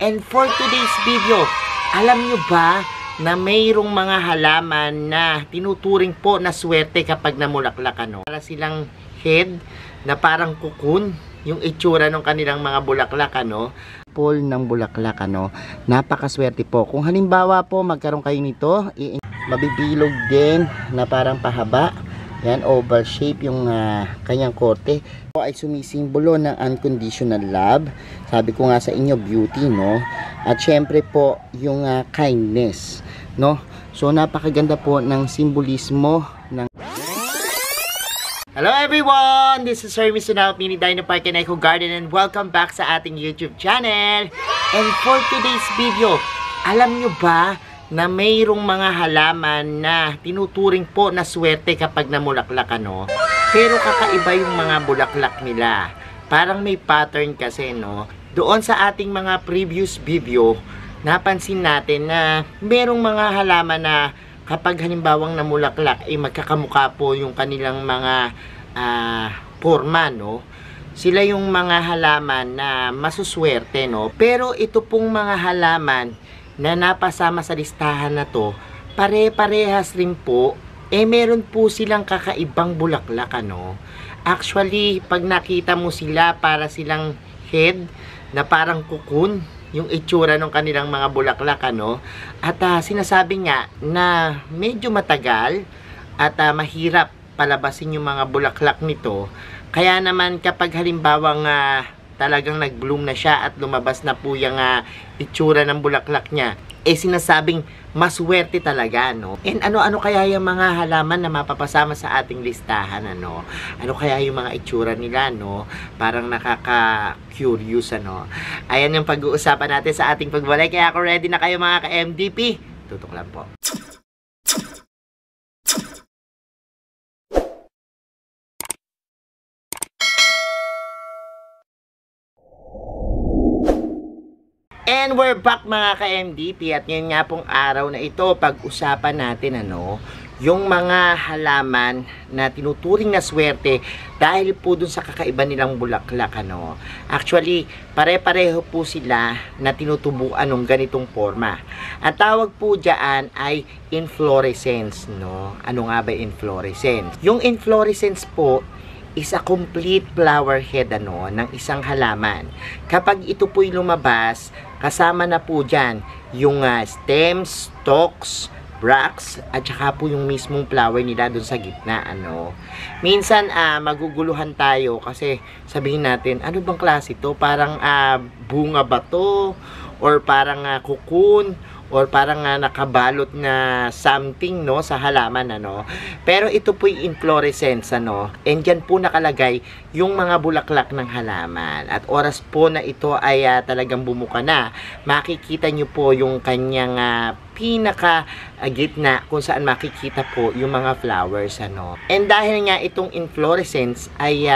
And for today's video, alam nyo ba na mayroong mga halaman na tinuturing po na swerte kapag namulaklak, ano? Para silang head na parang kukun, yung itsura ng kanilang mga bulaklak, ano? Pol ng bulaklak, ano? Napakaswerte po. Kung halimbawa po magkaroon kayo nito, mabibilog din na parang pahaba. Yan, oval shape yung kanyang korte. Po ay sumisimbolo ng unconditional love. Sabi ko nga sa inyo, beauty, no? At syempre po, yung kindness, no? So, napakaganda po ng simbolismo ng... Hello everyone! This is Sir Mr. Mini Dino Park and Eco Garden and welcome back sa ating YouTube channel. And for today's video, alam nyo ba na mayroong mga halaman na tinuturing po na swerte kapag namulaklak, ano? Pero kakaiba yung mga bulaklak nila. Parang may pattern kasi, no? Doon sa ating mga previous video, napansin natin na mayroong mga halaman na kapag halimbawang namulaklak, ay magkakamukha po yung kanilang mga forma, no? Sila yung mga halaman na masuswerte, no? Pero ito pong mga halaman na napasama sa listahan na to, pare-parehas rin po, meron po silang kakaibang bulaklak, ano? Actually, pag nakita mo sila, para silang head na parang kukun, yung itsura ng kanilang mga bulaklak, ano? At sinasabi nga na medyo matagal at mahirap palabasin yung mga bulaklak nito. Kaya naman kapag halimbawang talagang nag-bloom na siya at lumabas na po yung itsura ng bulaklak niya, sinasabing maswerte talaga, no? And ano-ano kaya yung mga halaman na mapapasama sa ating listahan, ano? Ano kaya yung mga itsura nila, no? Parang nakaka-curious, ano? Ayan yung pag-uusapan natin sa ating pagbalik. Kaya ako ready na kayo mga ka-MDP. Tutok lang po. And we're back mga ka-MDP at ngayon nga pong araw na ito, pag-usapan natin, ano, yung mga halaman na tinuturing na swerte dahil po dun sa kakaiba nilang bulaklak, ano. Actually, pare-pareho po sila na tinutubuan ng ganitong forma. Ang tawag po dyan ay inflorescence, no. Ano nga ba inflorescence? Yung inflorescence po is a complete flower head, ano, ng isang halaman. Kapag ito po'y lumabas, kasama na po dyan yung stems, stalks, bracts, at saka po yung mismong flower nila dun sa gitna, ano. Minsan, maguguluhan tayo kasi sabihin natin, ano bang klase to? Parang bunga ba to? Or parang cocoon? Or parang nakabalot na something, no, sa halaman, ano. Pero ito po yung inflorescence, ano. And dyan po nakalagay yung mga bulaklak ng halaman. At oras po na ito ay talagang bumuka na, makikita nyo po yung kanyang pinaka gitna kung saan makikita po yung mga flowers, ano. And dahil nga itong inflorescence ay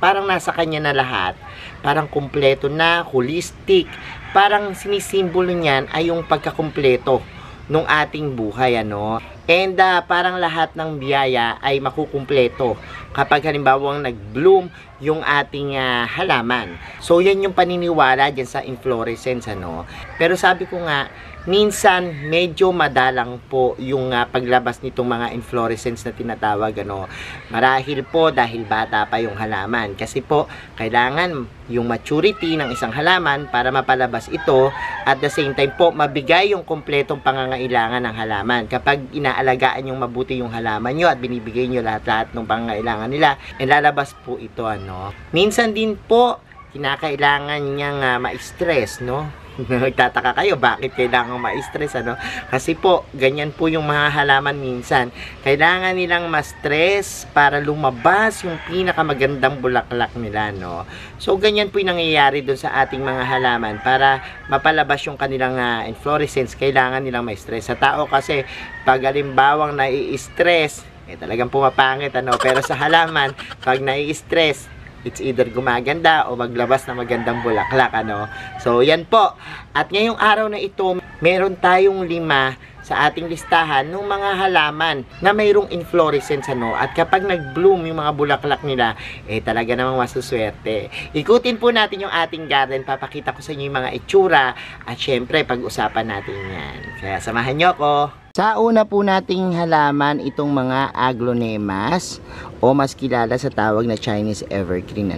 parang nasa kanya na lahat, parang kumpleto na, holistic, parang sinisimbolo niyan ay yung pagkakumpleto ng ating buhay, ano. And parang lahat ng biyaya ay makukumpleto kapag halimbawang nag-bloom yung ating halaman. So yan yung paniniwala dyan sa inflorescence, ano. Pero sabi ko nga, minsan medyo madalang po yung paglabas nitong mga inflorescence na tinatawag, ano. Marahil po dahil bata pa yung halaman. Kasi po, kailangan yung maturity ng isang halaman para mapalabas ito. At the same time po, mabigay yung kompletong pangangailangan ng halaman. Kapag inaalagaan yung mabuti yung halaman nyo at binibigay nyo lahat-lahat ng pangangailangan nila, lalabas po ito, ano. Minsan din po, kinakailangan niyang ma-stress, no. Nagtataka kayo, bakit kailangan ma-stress, ano? Kasi po, ganyan po yung mga halaman minsan. Kailangan nilang ma-stress para lumabas yung pinakamagandang bulaklak nila, no? So, ganyan po yung nangyayari dun sa ating mga halaman. Para mapalabas yung kanilang inflorescence, kailangan nilang ma-stress. Sa tao kasi, pag halimbawang nai-stress, talagang pumapangit, ano? Pero sa halaman, pag nai-stress, it's either gumaganda o maglabas na magandang bulaklak, ano. So, yan po. At ngayong araw na ito, meron tayong 5 sa ating listahan ng mga halaman na mayroong inflorescence at kapag nag-bloom yung mga bulaklak nila, talaga namang masuswerte. Ikutin po natin yung ating garden, papakita ko sa inyo yung mga itsura at syempre pag-usapan natin yan. Kaya samahan nyo ko. Sa una po nating halaman, itong mga aglonemas o mas kilala sa tawag na Chinese evergreen.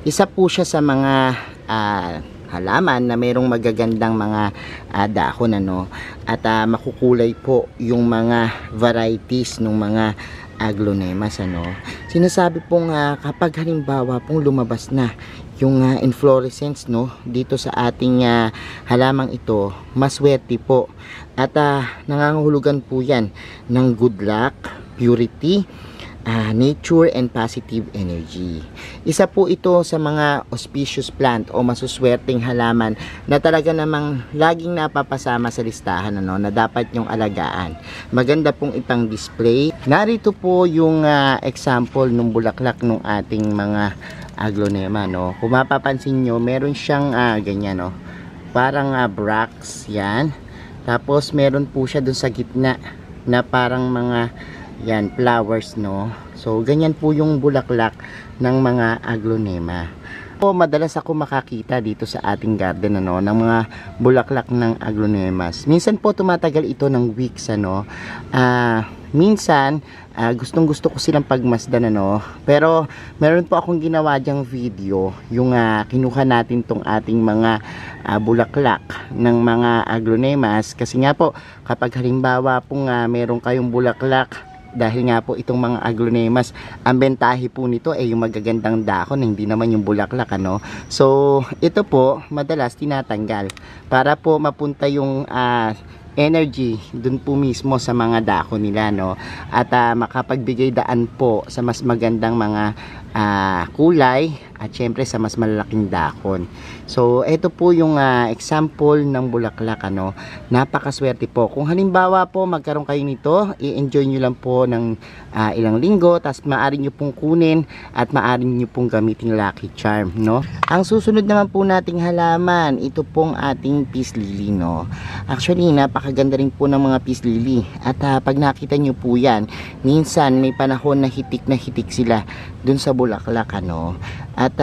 Isa po siya sa mga halaman na mayroong magagandang mga dahon at makukulay po yung mga varieties ng mga aglonemas Sinasabi pong kapag halimbawa pong lumabas na yung inflorescence dito sa ating halamang ito, maswerte po at nangangahulugan po yan ng good luck, purity, nature and positive energy. Isa po ito sa mga auspicious plant o masuswerteng halaman na talaga namang laging napapasama sa listahan na dapat nyong alagaan. Maganda pong ipang display. Narito po yung example ng bulaklak ng ating mga aglonema Kung mapapansin nyo, meron siyang ganyan parang bracts yan. Tapos meron po siya dun sa gitna na parang mga flowers So ganyan po yung bulaklak ng mga aglonema. Madalas ako makakita dito sa ating garden ng mga bulaklak ng aglonemas. Minsan po tumatagal ito ng weeks minsan gustong gusto ko silang pagmasdan pero meron po akong ginawa diyang video yung kinuha natin tong ating mga bulaklak ng mga aglonemas kasi nga po kapag halimbawa pong meron kayong bulaklak dahil nga po itong mga aglonemas, ang bentahe po nito ay yung magagandang dahon, hindi naman yung bulaklak So ito po madalas tinatanggal para po mapunta yung energy dun po mismo sa mga dahon nila at makapagbigay daan po sa mas magandang mga kulay at syempre sa mas malalaking dahon. So ito po yung example ng bulaklak napakaswerte po. Kung halimbawa po magkaroon kayo nito, i-enjoy nyo lang po ng ilang linggo, tapos maaari nyo pong kunin at maaari nyo pong gamitin lucky charm Ang susunod naman po nating halaman, ito pong ating peace lily Actually napakaganda rin po ng mga peace lily at pag nakita nyo po yan, minsan may panahon na hitik sila dun sa bulaklak at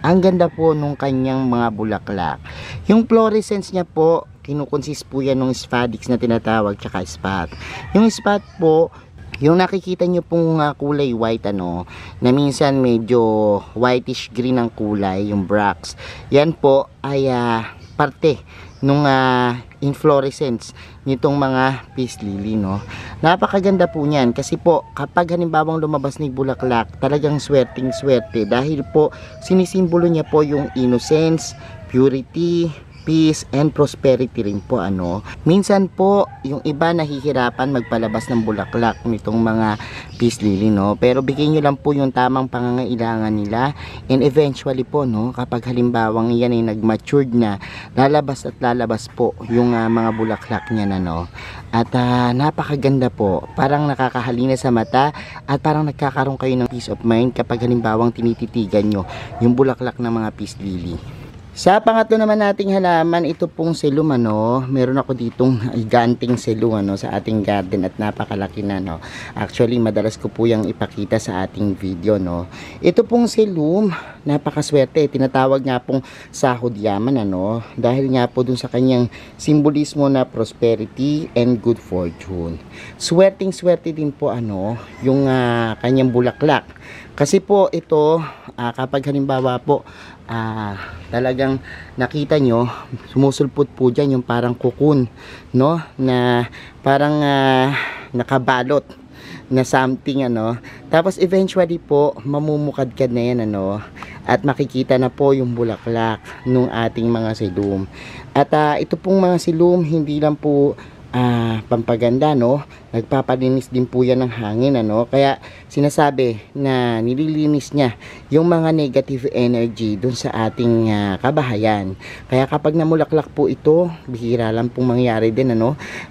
ang ganda po nung kanyang mga bulaklak. Yung fluorescence niya po, kinukonsist po yan ng spadix na tinatawag tsaka spot. Yung spot po, yung nakikita nyo pong kulay white na minsan medyo whitish green ang kulay, yung bracts, yan po ay parte nung inflorescence nitong mga peace lily Napakaganda po niyan kasi po kapag halimbawang lumabas na yung bulaklak, talagang swerteng swerte dahil po sinisimbolo niya po yung innocence, purity, peace and prosperity rin po Minsan po yung iba nahihirapan magpalabas ng bulaklak nitong mga peace lily pero bigyan nyo lang po yung tamang pangangailangan nila and eventually po kapag halimbawang yan ay nag-matured na, lalabas po yung mga bulaklak niya at napakaganda po, parang nakakahalina sa mata at parang nagkakaroon kayo ng peace of mind kapag halimbawang tinititigan nyo yung bulaklak ng mga peace lily. Sa pangatlo naman nating halaman, ito pong selum meron ako ditong giganting selum sa ating garden at napakalaki na Actually madalas ko po yung ipakita sa ating video Ito pong selum, napakaswerte, tinatawag nga pong sahod yaman dahil nga po dun sa kanyang simbolismo na prosperity and good fortune. Swerteng-swerte din po yung kanyang bulaklak. Kasi po ito kapag halimbawa po talagang nakita nyo, sumusulpot po dyan yung parang cocoon na parang nakabalot na something tapos eventually po mamumukadkad na yan at makikita na po yung bulaklak ng ating mga silum at ito pong mga silum hindi lang po pampaganda nagpapalinis din po yan ng hangin kaya sinasabi na nililinis niya yung mga negative energy dun sa ating kabahayan. Kaya kapag namulaklak po ito, bihira lang pong mangyari din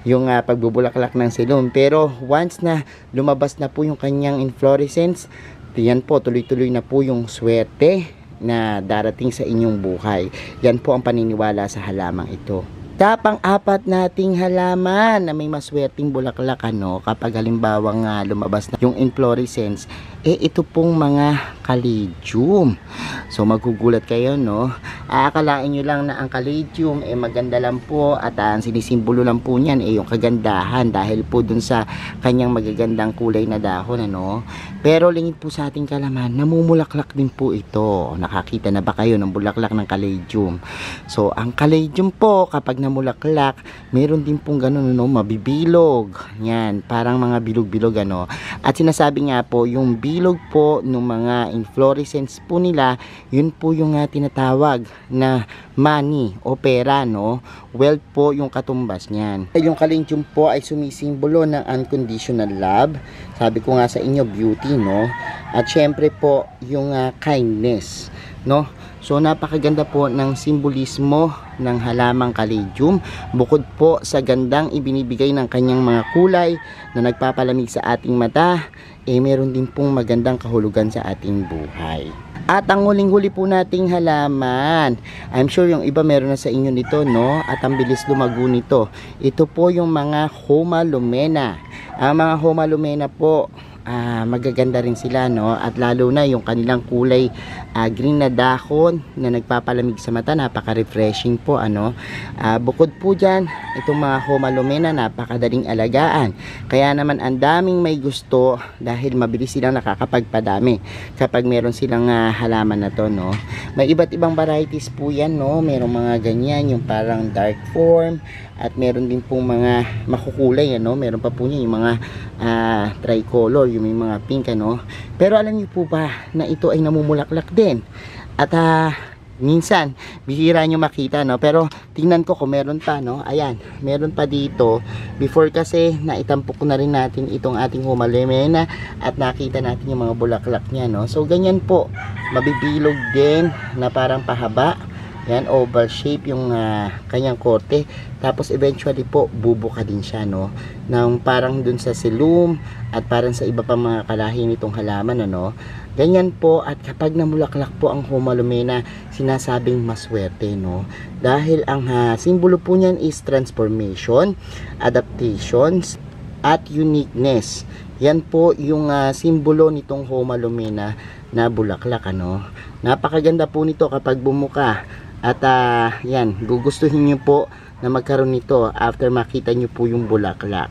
yung pagbubulaklak ng silum, pero once na lumabas na po yung kanyang inflorescence, yan po tuloy-tuloy na po yung swerte na darating sa inyong buhay. Yan po ang paniniwala sa halamang ito. Pang-apat nating halaman na may maswerteng bulaklak kapag halimbawa nga lumabas na yung inflorescence, ito pong mga caladium. So magugulat kayo, aakalain nyo lang na ang caladium maganda lang po at ang sinisimbolo lang po niyan yung kagandahan dahil po dun sa kanyang magagandang kulay na dahon, Pero lingid po sa ating kalaman, namumulaklak din po ito. Nakakita na ba kayo ng bulaklak ng caladium? So ang caladium po kapag namulaklak, meron din pong ganun, mabibilog. Yan, parang mga bilog-bilog, At sinasabi nga po, yung bilog po ng mga inflorescence po nila, yun po yung tinatawag na money o pera, Wealth po yung katumbas niyan. Yung caladium po ay sumisimbolo ng unconditional love. Sabi ko nga sa inyo, beauty, At syempre po, yung kindness, So napakaganda po ng simbolismo ng halamang caladium. Bukod po sa gandang ibinibigay ng kanyang mga kulay na nagpapalamig sa ating mata, meron din pong magandang kahulugan sa ating buhay. At ang huling-huli po nating halaman, I'm sure yung iba meron na sa inyo nito, At ang bilis lumago nito. Ito po yung mga Homalomena. Ang mga Homalomena po, magaganda rin sila, At lalo na yung kanilang kulay green na dahon na nagpapalamig sa mata, napaka-refreshing po, Bukod po dyan, itong mga Homalomena napakadaling alagaan. Kaya naman ang daming may gusto dahil mabilis silang nakakapagpadami kapag meron silang halaman na to, May iba't ibang varieties po yan, Merong mga ganyan, yung parang dark form, at meron din pong mga makukulay, Meron pa po niya yung mga tricolor, yung may mga pink, Pero alam niyo po ba na ito ay namumulaklak din? At minsan bihira nyo makita, pero tingnan ko kung meron pa, ayan, meron pa dito. Before kasi naitampok na rin natin itong ating Homalomena at nakita natin yung mga bulaklak niya, So ganyan po, mabibilog din na parang pahaba. Yan, oval shape yung kanyang korte. Tapos eventually po, bubuka din siya, Nang parang dun sa silum at parang sa iba pa mga kalahi nitong halaman, Ganyan po, at kapag namulaklak po ang Homalomena, sinasabing maswerte, Dahil ang simbolo po niyan is transformation, adaptations, at uniqueness. Yan po yung simbolo nitong Homalomena na bulaklak, Napakaganda po nito kapag bumuka. At yan, gugustuhin nyo po na magkaroon nito after makita nyo po yung bulaklak.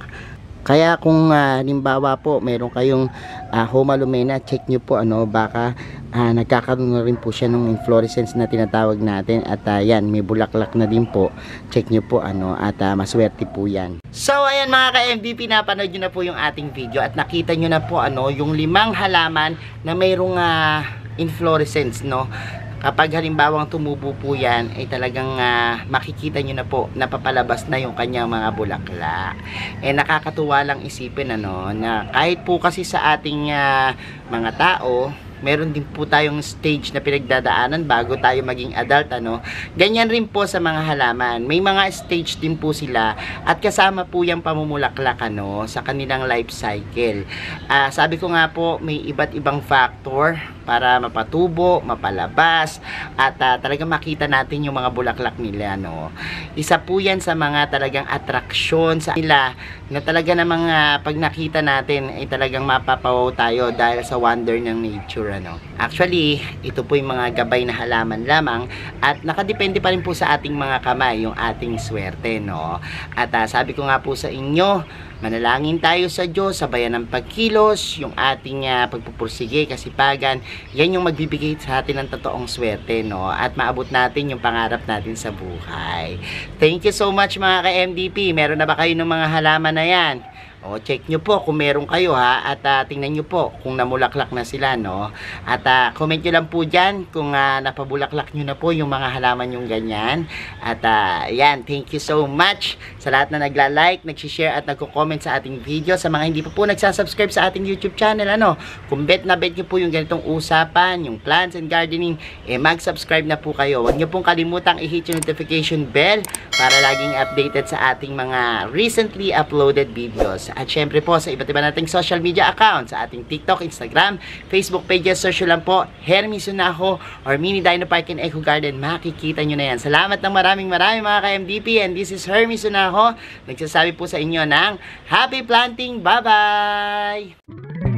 Kaya kung halimbawa po meron kayong Homalomena, check nyo po, baka nagkakaroon na rin po siya ng inflorescence na tinatawag natin. At yan, may bulaklak na din po. Check nyo po, at maswerte po yan. So ayan mga ka-MVP, napanood nyo na po yung ating video at nakita nyo na po yung 5 halaman na mayroong inflorescence, Kapag halimbawang tumubo po yan, ay talagang makikita nyo na po, napapalabas na yung kanyang mga bulaklak. Nakakatuwa lang isipin, na kahit po kasi sa ating mga tao, meron din po tayong stage na pinagdadaanan bago tayo maging adult, Ganyan rin po sa mga halaman. May mga stage din po sila at kasama po yung pamumulaklak, sa kanilang life cycle. Sabi ko nga po, may iba't ibang factor para mapatubo, mapalabas, at talagang makita natin yung mga bulaklak nila, Isa po yan sa mga talagang atraksyon sa nila na talaga namang pag nakita natin ay talagang mapapawaw tayo dahil sa wonder ng nature, Actually, ito po yung mga gabay na halaman lamang at nakadepende pa rin po sa ating mga kamay yung ating swerte, At sabi ko nga po sa inyo, manalangin tayo sa Diyos, sabayan ng pagkilos, yung ating pagpupursige, kasipagan, yan yung magbibigay sa atin ng totoong swerte, At maabot natin yung pangarap natin sa buhay. Thank you so much mga ka-MVP. Meron na ba kayo ng mga halaman na yan? Check nyo po kung meron kayo, at tingnan nyo po kung namulaklak na sila, At comment nyo lang po dyan kung napabulaklak nyo na po yung mga halaman yung ganyan. At yan, thank you so much sa lahat na nagla-like, nag-share at nagko-comment sa ating video. Sa mga hindi po nagsasubscribe sa ating YouTube channel, kung bet na bet nyo po yung ganitong usapan, yung plants and gardening, mag-subscribe na po kayo. Huwag nyo pong kalimutang i-hit yung notification bell para laging updated sa ating mga recently uploaded videos. At syempre po sa iba't iba nating social media accounts, sa ating TikTok, Instagram, Facebook pages, search lang po Hermes Unajo or Mini Dino Park and Eco Garden. Makikita nyo na yan. Salamat ng maraming mga ka-MDP, and this is Hermes Unajo. Nagsasabi po sa inyo ng Happy Planting! Bye-bye!